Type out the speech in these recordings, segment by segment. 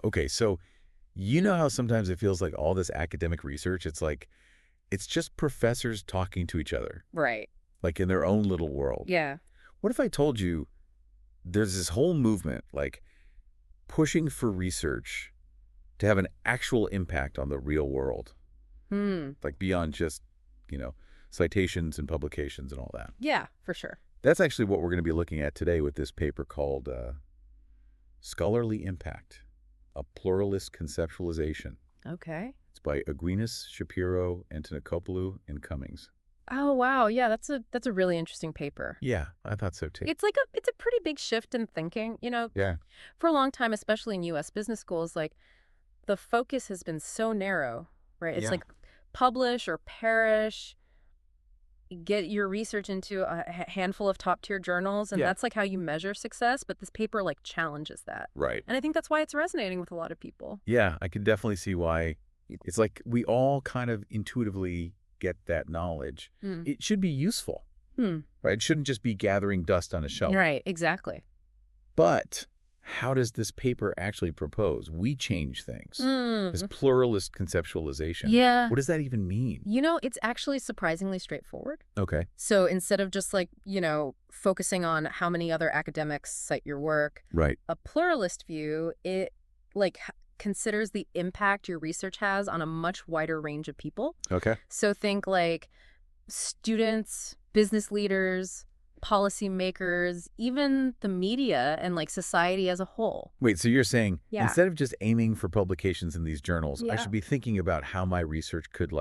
Okay, so you know how sometimes it feels like all this academic research, it's like, it's just professors talking to each other, Right. like in their own little world. Yeah. What if I told you there's this whole movement, like pushing for research to have an actual impact on the real world, like beyond just, you know, citations and publications and all that? Yeah, for sure. That's actually what we're going to be looking at today with this paper called Scholarly Impact, a Pluralist Conceptualization. Okay. It's by Aguinas, Shapiro, Antonokopoulou, and Cummings. Oh, wow. Yeah, that's a really interesting paper. Yeah, I thought so too. It's a pretty big shift in thinking, Yeah. for a long time, especially in US business schools, like the focus has been so narrow, right? It's Yeah. like publish or perish, get your research into a handful of top-tier journals, and Yeah. that's like how you measure success, but this paper like challenges that. Right. And I think that's why it's resonating with a lot of people. Yeah, I can definitely see why. It's like we all kind of intuitively get that knowledge. Hmm. It should be useful, Hmm. right? It shouldn't just be gathering dust on a shelf. Right, exactly. But how does this paper actually propose we change things? This pluralist conceptualization. Yeah. What does that even mean? It's actually surprisingly straightforward. Okay. So instead of just like, focusing on how many other academics cite your work, Right. a pluralist view, it considers the impact your research has on a much wider range of people. Okay. So think like students, business leaders, policymakers, even the media and like society as a whole. Wait, so you're saying Yeah. instead of just aiming for publications in these journals, I Yeah. should be thinking about how my research could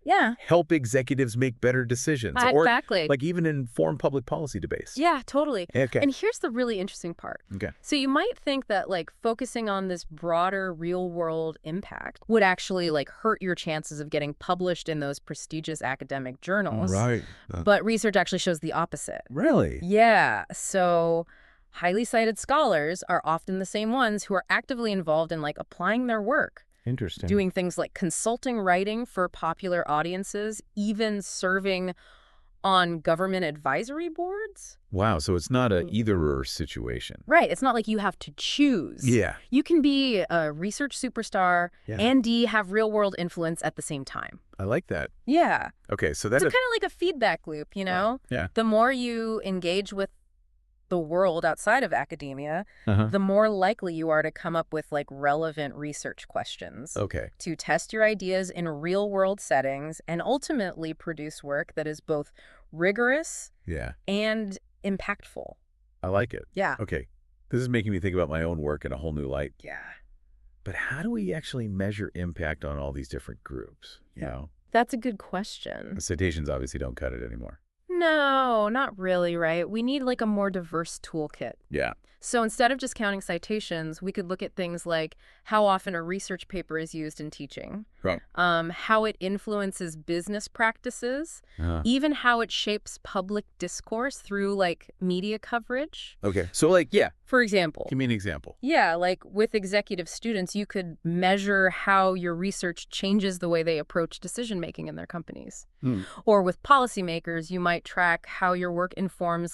Yeah, help executives make better decisions exactly. or even inform public policy debates. Yeah, totally. Okay. And here's the really interesting part. Okay. So you might think that focusing on this broader real world impact would actually hurt your chances of getting published in those prestigious academic journals. Right. But research actually shows the opposite. Really? Yeah. So highly cited scholars are often the same ones who are actively involved in applying their work, Interesting. doing things like consulting writing for popular audiences, even serving on government advisory boards. Wow, so it's not a either-or situation. Right. It's not like you have to choose. Yeah. You can be a research superstar Yeah. and have real-world influence at the same time. I like that. Yeah. Okay, so It's that kind of like a feedback loop, Yeah. The more you engage with the world outside of academia, the more likely you are to come up with relevant research questions. Okay. To test your ideas in real-world settings and ultimately produce work that is both rigorous Yeah. and impactful. I like it. Yeah. Okay. This is making me think about my own work in a whole new light. Yeah. But how do we actually measure impact on all these different groups? You know? That's a good question. The citations obviously don't cut it anymore. No, not really, right? We need a more diverse toolkit. Yeah. So instead of just counting citations, we could look at things like how often a research paper is used in teaching, Right. how it influences business practices, Uh-huh. even how it shapes public discourse through media coverage. Okay. So yeah, For example, give me an example. yeah, with executive students, you could measure how your research changes the way they approach decision-making in their companies. Or with policymakers, you might track how your work informs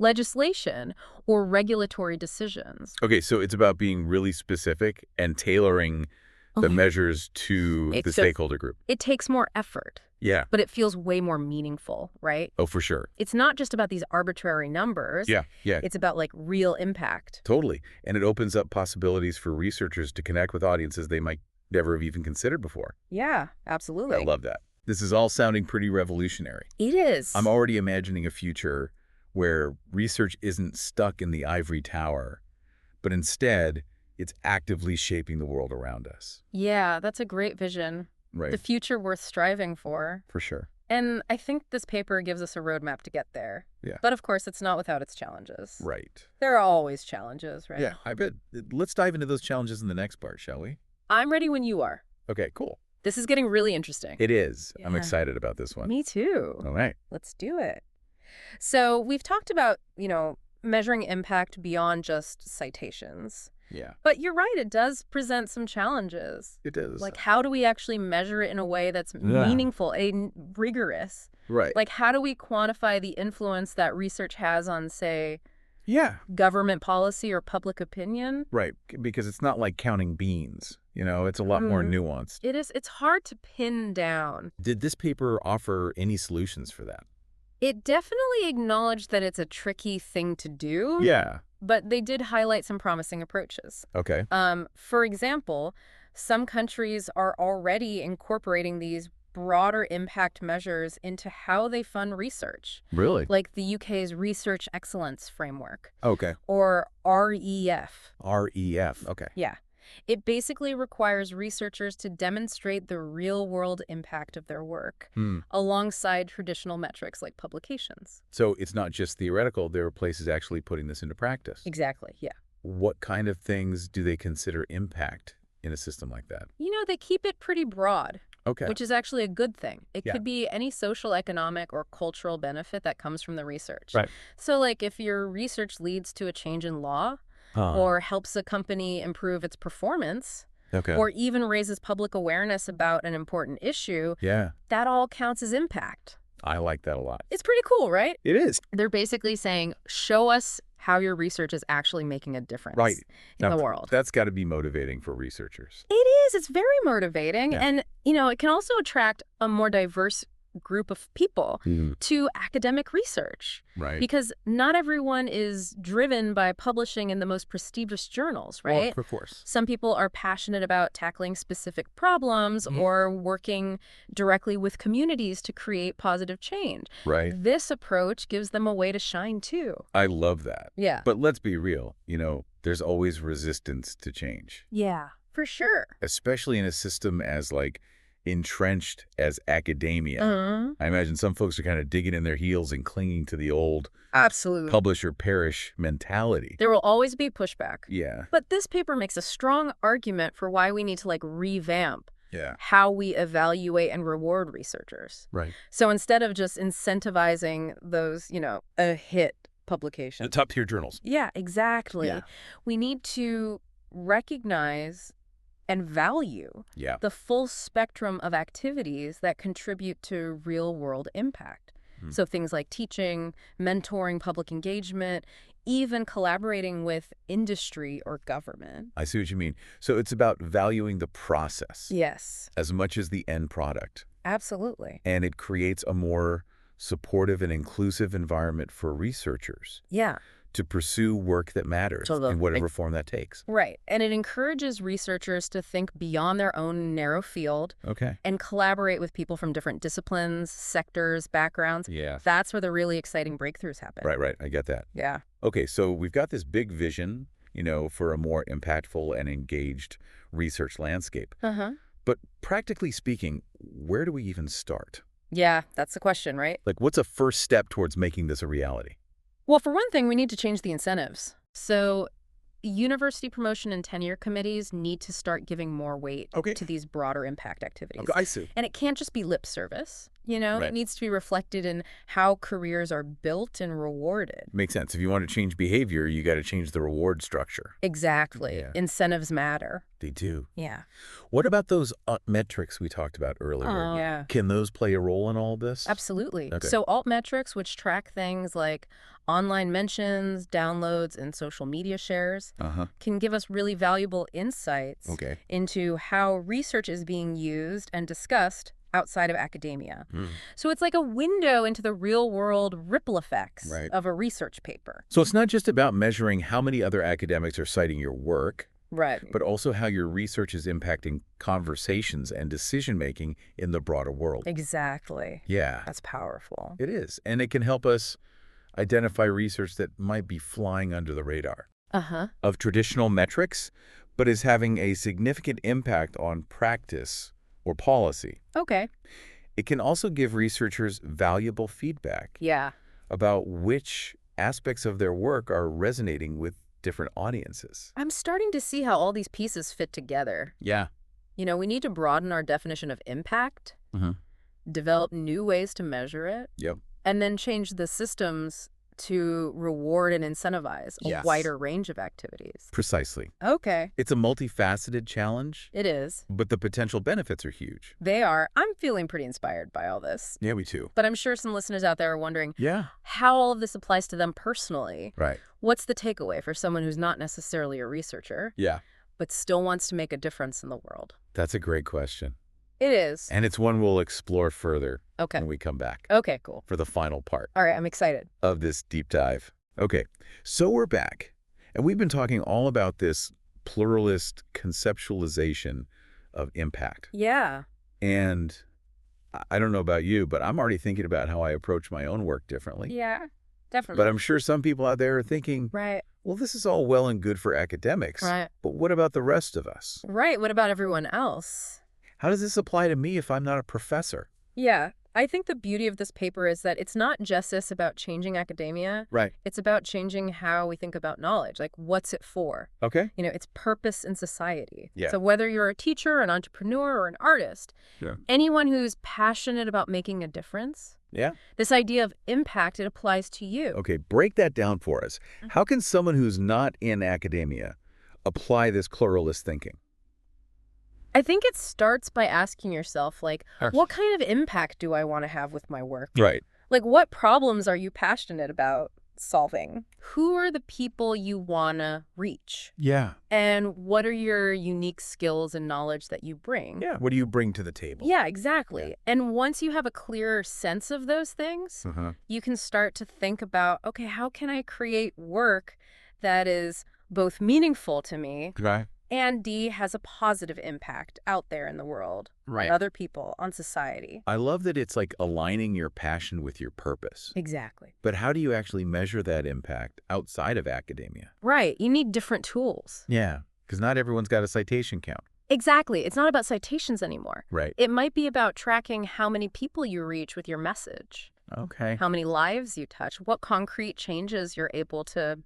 legislation or regulatory decisions. Okay, so it's about being really specific and tailoring the measures to the stakeholder group. It takes more effort, Yeah. but it feels way more meaningful, right? Oh, for sure. It's not just about these arbitrary numbers. Yeah. Yeah. It's about real impact. Totally. And it opens up possibilities for researchers to connect with audiences they might never have even considered before. Yeah, absolutely. I love that. This is all sounding pretty revolutionary. It is. I'm already imagining a future where research isn't stuck in the ivory tower, but instead it's actively shaping the world around us. Yeah, that's a great vision. Right. The future worth striving for. For sure. And I think this paper gives us a roadmap to get there. Yeah. But of course, it's not without its challenges. Right. There are always challenges, right? Yeah, I bet. Let's dive into those challenges in the next part, shall we? I'm ready when you are. Okay, cool. This is getting really interesting. It is. I'm Yeah. excited about this one. Me too. All right. Let's do it. So we've talked about, measuring impact beyond just citations. Yeah, But you're right, it does present some challenges. it is. How do we actually measure it in a way that's meaningful and rigorous? Right. How do we quantify the influence that research has on, say, Yeah. government policy or public opinion. Right, because it's not like counting beans. It's a lot more nuanced. It is. It's hard to pin down. Did this paper offer any solutions for that? It definitely acknowledged that it's a tricky thing to do. Yeah. But they did highlight some promising approaches. Okay. For example, some countries are already incorporating these broader impact measures into how they fund research. Really? Like the UK's Research Excellence Framework. Okay. Or REF. REF. Okay. Yeah. It basically requires researchers to demonstrate the real-world impact of their work alongside traditional metrics like publications. So it's not just theoretical. There are places actually putting this into practice. Exactly, yeah. What kind of things do they consider impact in a system like that? They keep it pretty broad. Okay. Which is actually a good thing. It Yeah. could be any social, economic, or cultural benefit that comes from the research. Right. So, like, if your research leads to a change in law, or helps a company improve its performance, Okay. or even raises public awareness about an important issue, Yeah. that all counts as impact. I like that a lot. It's pretty cool, right? It is. They're basically saying, show us how your research is actually making a difference in the world. That's got to be motivating for researchers. It is. It's very motivating. Yeah. And, it can also attract a more diverse group of people to academic research. Right. Because not everyone is driven by publishing in the most prestigious journals, right? Well, of course. Some people are passionate about tackling specific problems or working directly with communities to create positive change. Right. This approach gives them a way to shine, too. I love that. Yeah. But let's be real. There's always resistance to change. Yeah, for sure. Especially in a system as, entrenched as academia. I imagine some folks are kind of digging in their heels and clinging to the old Absolutely. publish or perish mentality. There will always be pushback. Yeah. But this paper makes a strong argument for why we need to revamp Yeah. how we evaluate and reward researchers. Right. So instead of just incentivizing those, a hit publication. The top tier journals. Yeah, exactly. Yeah. We need to recognize and value the full spectrum of activities that contribute to real-world impact. So things like teaching, mentoring, public engagement, even collaborating with industry or government. I see what you mean. So it's about valuing the process. Yes. As much as the end product. Absolutely. And it creates a more supportive and inclusive environment for researchers. Yeah. To pursue work that matters in whatever form that takes. Right. And it encourages researchers to think beyond their own narrow field and collaborate with people from different disciplines, sectors, backgrounds. Yeah. That's where the really exciting breakthroughs happen. Right. I get that. Yeah. Okay, so we've got this big vision, for a more impactful and engaged research landscape. But practically speaking, where do we even start? Yeah, that's the question, right? What's a first step towards making this a reality? Well, for one thing, we need to change the incentives. So university promotion and tenure committees need to start giving more weight to these broader impact activities. Okay, I see. And it can't just be lip service, Right. It needs to be reflected in how careers are built and rewarded. Makes sense. If you want to change behavior, you got to change the reward structure. Exactly. Yeah. Incentives matter. They do. Yeah. What about those metrics we talked about earlier? Yeah. Can those play a role in all this? Absolutely. Okay. So alt metrics, which track things like online mentions, downloads, and social media shares, can give us really valuable insights into how research is being used and discussed outside of academia. So it's like a window into the real-world ripple effects of a research paper. So it's not just about measuring how many other academics are citing your work, Right. but also how your research is impacting conversations and decision-making in the broader world. Exactly. Yeah. That's powerful. It is. And it can help us identify research that might be flying under the radar of traditional metrics, but is having a significant impact on practice or policy. Okay. It can also give researchers valuable feedback Yeah. about which aspects of their work are resonating with different audiences. I'm starting to see how all these pieces fit together. Yeah. We need to broaden our definition of impact, develop new ways to measure it, Yep. and then change the systems to reward and incentivize a Yes. wider range of activities. Precisely. Okay, It's a multifaceted challenge, it is. but the potential benefits are huge. They are. I'm feeling pretty inspired by all this. Yeah, we too. But I'm sure some listeners out there are wondering Yeah. how all of this applies to them personally. Right. What's the takeaway for someone who's not necessarily a researcher, Yeah. but still wants to make a difference in the world? That's a great question. It is. And it's one we'll explore further Okay. when we come back Okay, cool. for the final part All right, I'm excited. of this deep dive. Okay, so we're back. And we've been talking all about this pluralist conceptualization of impact. Yeah. And I don't know about you, but I'm already thinking about how I approach my own work differently. Yeah, definitely. But I'm sure some people out there are thinking, Right. well, this is all well and good for academics, Right. but what about the rest of us? Right. What about everyone else? How does this apply to me if I'm not a professor? Yeah. I think the beauty of this paper is that it's not just this about changing academia. Right. It's about changing how we think about knowledge. Like, what's it for? Okay. You know, its purpose in society. Yeah. So whether you're a teacher, an entrepreneur, or an artist, Yeah. anyone who's passionate about making a difference, Yeah. this idea of impact, it applies to you. Okay, break that down for us. How can someone who's not in academia apply this pluralist thinking? I think it starts by asking yourself, like, Yes. what kind of impact do I want to have with my work? Right. Like, what problems are you passionate about solving? Who are the people you want to reach? Yeah. And what are your unique skills and knowledge that you bring? Yeah. What do you bring to the table? Yeah, exactly. And once you have a clearer sense of those things, Uh-huh. you can start to think about, okay, how can I create work that is both meaningful to me Right. and D, has a positive impact out there in the world, Right. on other people, on society. I love that it's like aligning your passion with your purpose. Exactly. But how do you actually measure that impact outside of academia? Right. You need different tools. Yeah. Because not everyone's got a citation count. Exactly. It's not about citations anymore. Right. It might be about tracking how many people you reach with your message, Okay. how many lives you touch, what concrete changes you're able to,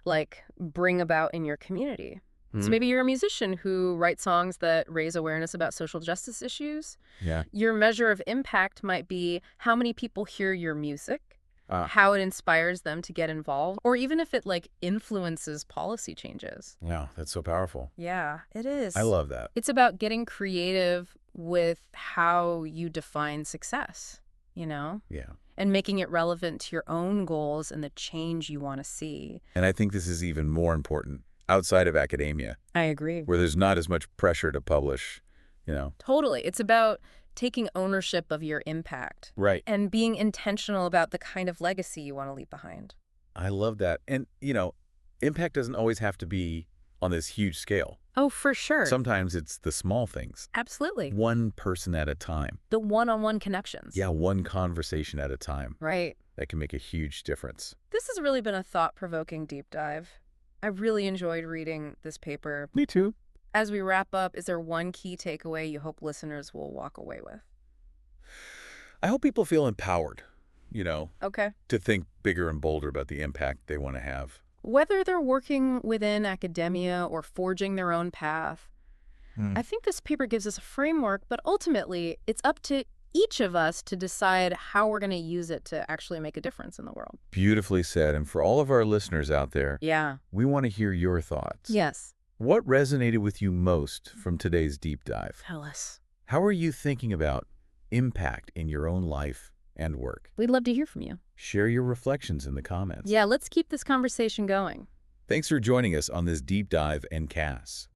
like, bring about in your community. So maybe you're a musician who writes songs that raise awareness about social justice issues. Yeah. Your measure of impact might be how many people hear your music, how it inspires them to get involved, or even if it, like, influences policy changes. Wow. That's so powerful. Yeah, it is. I love that. It's about getting creative with how you define success, you know? Yeah. And making it relevant to your own goals and the change you want to see. And I think this is even more important outside of academia, I agree. where there's not as much pressure to publish, you know. Totally. It's about taking ownership of your impact Right. and being intentional about the kind of legacy you want to leave behind. I love that. And, you know, impact doesn't always have to be on this huge scale. Oh, for sure. Sometimes it's the small things. Absolutely. One person at a time. The one-on-one connections. Yeah, one conversation at a time. Right. That can make a huge difference. This has really been a thought-provoking deep dive. I really enjoyed reading this paper. Me too. As we wrap up, is there one key takeaway you hope listeners will walk away with? I hope people feel empowered, you know, Okay. to think bigger and bolder about the impact they want to have. Whether they're working within academia or forging their own path, I think this paper gives us a framework, but ultimately it's up to each of us to decide how we're going to use it to actually make a difference in the world. Beautifully said. And for all of our listeners out there, Yeah. we want to hear your thoughts. Yes. What resonated with you most from today's deep dive? Tell us. How are you thinking about impact in your own life and work? We'd love to hear from you. Share your reflections in the comments. Yeah, let's keep this conversation going. Thanks for joining us on this deep dive and Cass.